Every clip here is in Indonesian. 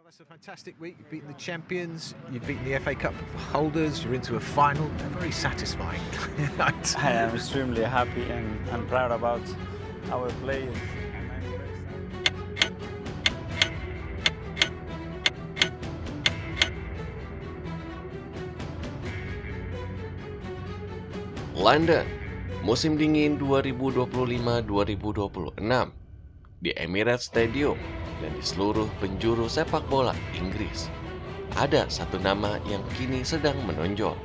That's a fantastic week. You've beaten the champions, you've beaten the FA Cup holders, you're into a final. Very satisfying. I am extremely happy and proud about our players. And I'm very sad. London, musim dingin 2025-2026 di Emirates Stadium dan di seluruh penjuru sepak bola Inggris. Ada satu nama yang kini sedang menonjol,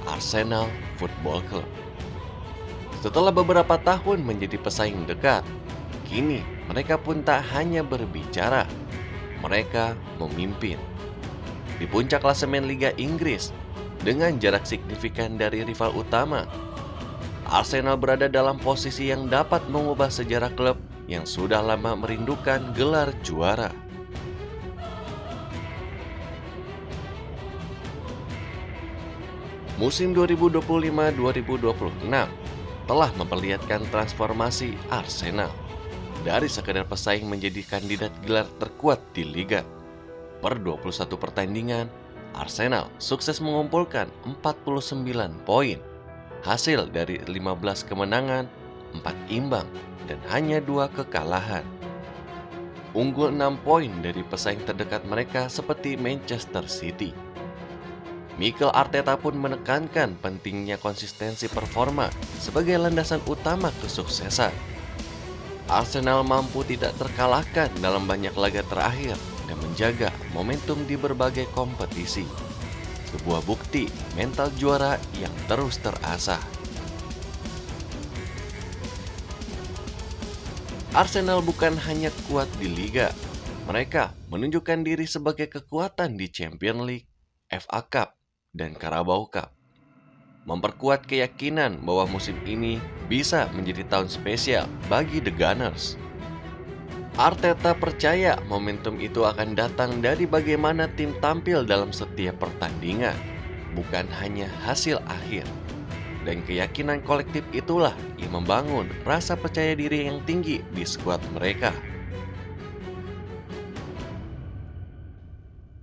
Arsenal Football Club. Setelah beberapa tahun menjadi pesaing dekat, kini mereka pun tak hanya berbicara, mereka memimpin. Di puncak klasemen Liga Inggris, dengan jarak signifikan dari rival utama, Arsenal berada dalam posisi yang dapat mengubah sejarah klub yang sudah lama merindukan gelar juara. Musim 2025-2026 telah memperlihatkan transformasi Arsenal dari sekedar pesaing menjadi kandidat gelar terkuat di Liga. Per 21 pertandingan, Arsenal sukses mengumpulkan 49 poin, hasil dari 15 kemenangan, 4 imbang, dan hanya 2 kekalahan. Unggul 6 poin dari pesaing terdekat mereka seperti Manchester City. Mikel Arteta pun menekankan pentingnya konsistensi performa sebagai landasan utama kesuksesan. Arsenal mampu tidak terkalahkan dalam banyak laga terakhir dan menjaga momentum di berbagai kompetisi. Sebuah bukti mental juara yang terus terasah. Arsenal bukan hanya kuat di Liga, mereka menunjukkan diri sebagai kekuatan di Champions League, FA Cup, dan Carabao Cup. Memperkuat keyakinan bahwa musim ini bisa menjadi tahun spesial bagi The Gunners. Arteta percaya momentum itu akan datang dari bagaimana tim tampil dalam setiap pertandingan, bukan hanya hasil akhir. Dan keyakinan kolektif itulah yang membangun rasa percaya diri yang tinggi di skuad mereka.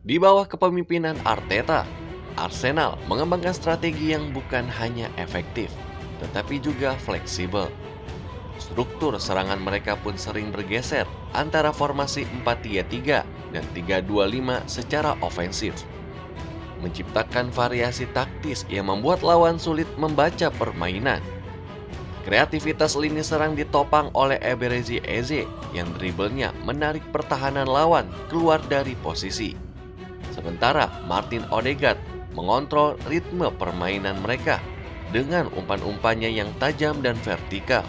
Di bawah kepemimpinan Arteta, Arsenal mengembangkan strategi yang bukan hanya efektif, tetapi juga fleksibel. Struktur serangan mereka pun sering bergeser antara formasi 4-3-3 dan 3-2-5 secara ofensif, menciptakan variasi taktis yang membuat lawan sulit membaca permainan. Kreativitas lini serang ditopang oleh Eberechi Eze yang dribblenya menarik pertahanan lawan keluar dari posisi. Sementara Martin Odegaard mengontrol ritme permainan mereka dengan umpan-umpannya yang tajam dan vertikal.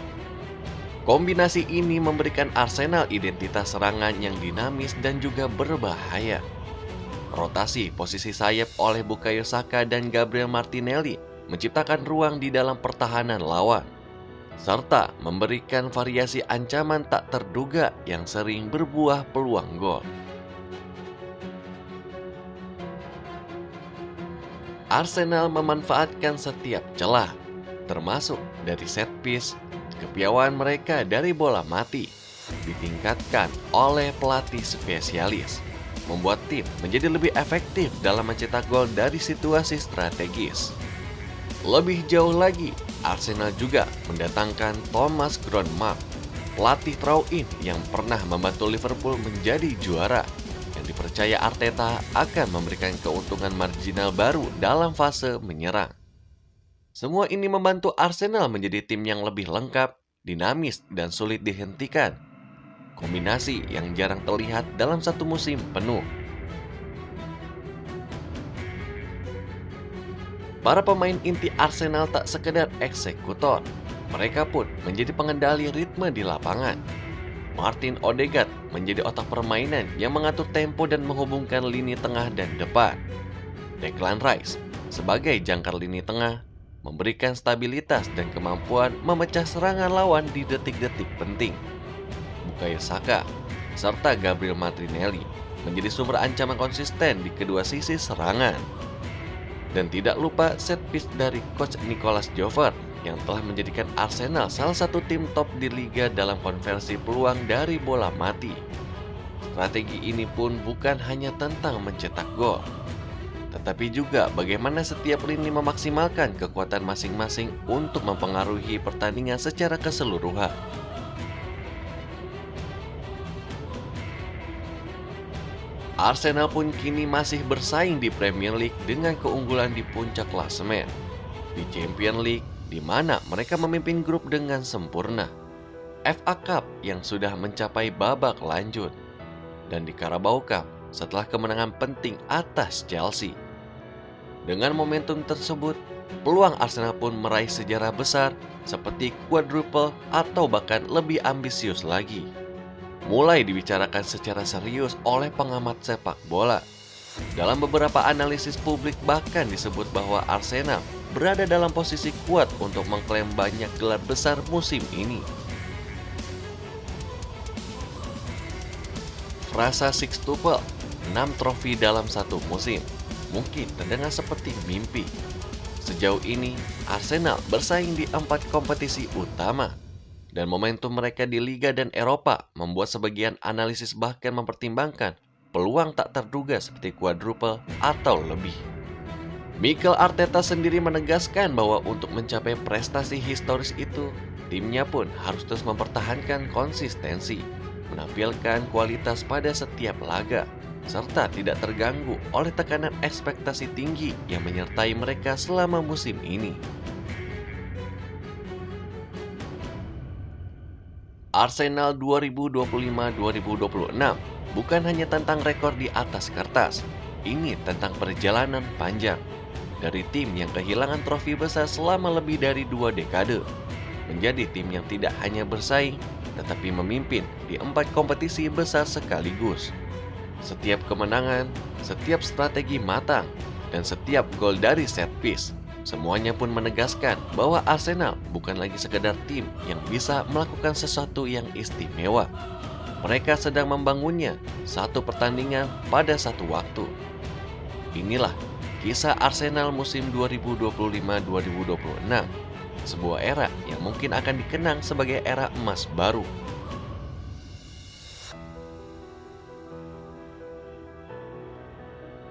Kombinasi ini memberikan Arsenal identitas serangan yang dinamis dan juga berbahaya. Rotasi posisi sayap oleh Bukayo Saka dan Gabriel Martinelli menciptakan ruang di dalam pertahanan lawan, serta memberikan variasi ancaman tak terduga yang sering berbuah peluang gol. Arsenal memanfaatkan setiap celah, termasuk dari set piece. Kepiawaian mereka dari bola mati ditingkatkan oleh pelatih spesialis, membuat tim menjadi lebih efektif dalam mencetak gol dari situasi strategis. Lebih jauh lagi, Arsenal juga mendatangkan Thomas Grondmark, pelatih throw-in yang pernah membantu Liverpool menjadi juara, yang dipercaya Arteta akan memberikan keuntungan marginal baru dalam fase menyerang. Semua ini membantu Arsenal menjadi tim yang lebih lengkap, dinamis, dan sulit dihentikan. Kombinasi yang jarang terlihat dalam satu musim penuh. Para pemain inti Arsenal tak sekedar eksekutor, mereka pun menjadi pengendali ritme di lapangan. Martin Odegaard menjadi otak permainan yang mengatur tempo dan menghubungkan lini tengah dan depan. Declan Rice sebagai jangkar lini tengah memberikan stabilitas dan kemampuan memecah serangan lawan di detik-detik penting. Bukayo Saka serta Gabriel Martinelli menjadi sumber ancaman konsisten di kedua sisi serangan. Dan tidak lupa set piece dari coach Nicolas Jover yang telah menjadikan Arsenal salah satu tim top di liga dalam konversi peluang dari bola mati. Strategi ini pun bukan hanya tentang mencetak gol, tetapi juga bagaimana setiap lini memaksimalkan kekuatan masing-masing untuk mempengaruhi pertandingan secara keseluruhan. Arsenal pun kini masih bersaing di Premier League dengan keunggulan di puncak klasemen. Di Champions League, di mana mereka memimpin grup dengan sempurna. FA Cup yang sudah mencapai babak lanjut. Dan di Carabao Cup setelah kemenangan penting atas Chelsea. Dengan momentum tersebut, peluang Arsenal pun meraih sejarah besar seperti quadruple atau bahkan lebih ambisius lagi. Mulai dibicarakan secara serius oleh pengamat sepak bola. Dalam beberapa analisis publik bahkan disebut bahwa Arsenal berada dalam posisi kuat untuk mengklaim banyak gelar besar musim ini. Frasa sixtuple, 6 trofi dalam satu musim, mungkin terdengar seperti mimpi. Sejauh ini, Arsenal bersaing di 4 kompetisi utama. Dan momentum mereka di Liga dan Eropa membuat sebagian analisis bahkan mempertimbangkan peluang tak terduga seperti quadruple atau lebih. Mikel Arteta sendiri menegaskan bahwa untuk mencapai prestasi historis itu, timnya pun harus terus mempertahankan konsistensi, menampilkan kualitas pada setiap laga, serta tidak terganggu oleh tekanan ekspektasi tinggi yang menyertai mereka selama musim ini. Arsenal 2025-2026 bukan hanya tentang rekor di atas kertas, ini tentang perjalanan panjang. Dari tim yang kehilangan trofi besar selama lebih dari 2 dekade, menjadi tim yang tidak hanya bersaing, tetapi memimpin di 4 kompetisi besar sekaligus. Setiap kemenangan, setiap strategi matang, dan setiap gol dari set piece, semuanya pun menegaskan bahwa Arsenal bukan lagi sekedar tim yang bisa melakukan sesuatu yang istimewa. Mereka sedang membangunnya satu pertandingan pada satu waktu. Inilah kisah Arsenal musim 2025-2026, sebuah era yang mungkin akan dikenang sebagai era emas baru.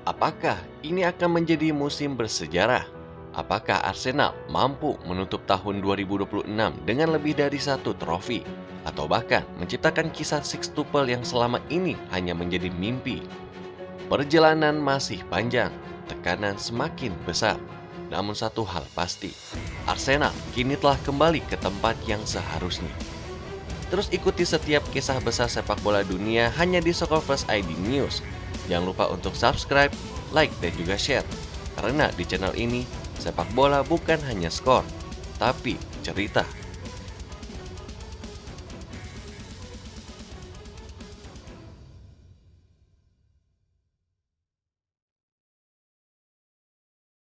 Apakah ini akan menjadi musim bersejarah? Apakah Arsenal mampu menutup tahun 2026 dengan lebih dari 1 trofi? Atau bahkan menciptakan kisah sixtuple yang selama ini hanya menjadi mimpi? Perjalanan masih panjang, tekanan semakin besar. Namun satu hal pasti, Arsenal kini telah kembali ke tempat yang seharusnya. Terus ikuti setiap kisah besar sepak bola dunia hanya di Soccer First ID News. Jangan lupa untuk subscribe, like, dan juga share. Karena di channel ini, sepak bola bukan hanya skor, tapi cerita.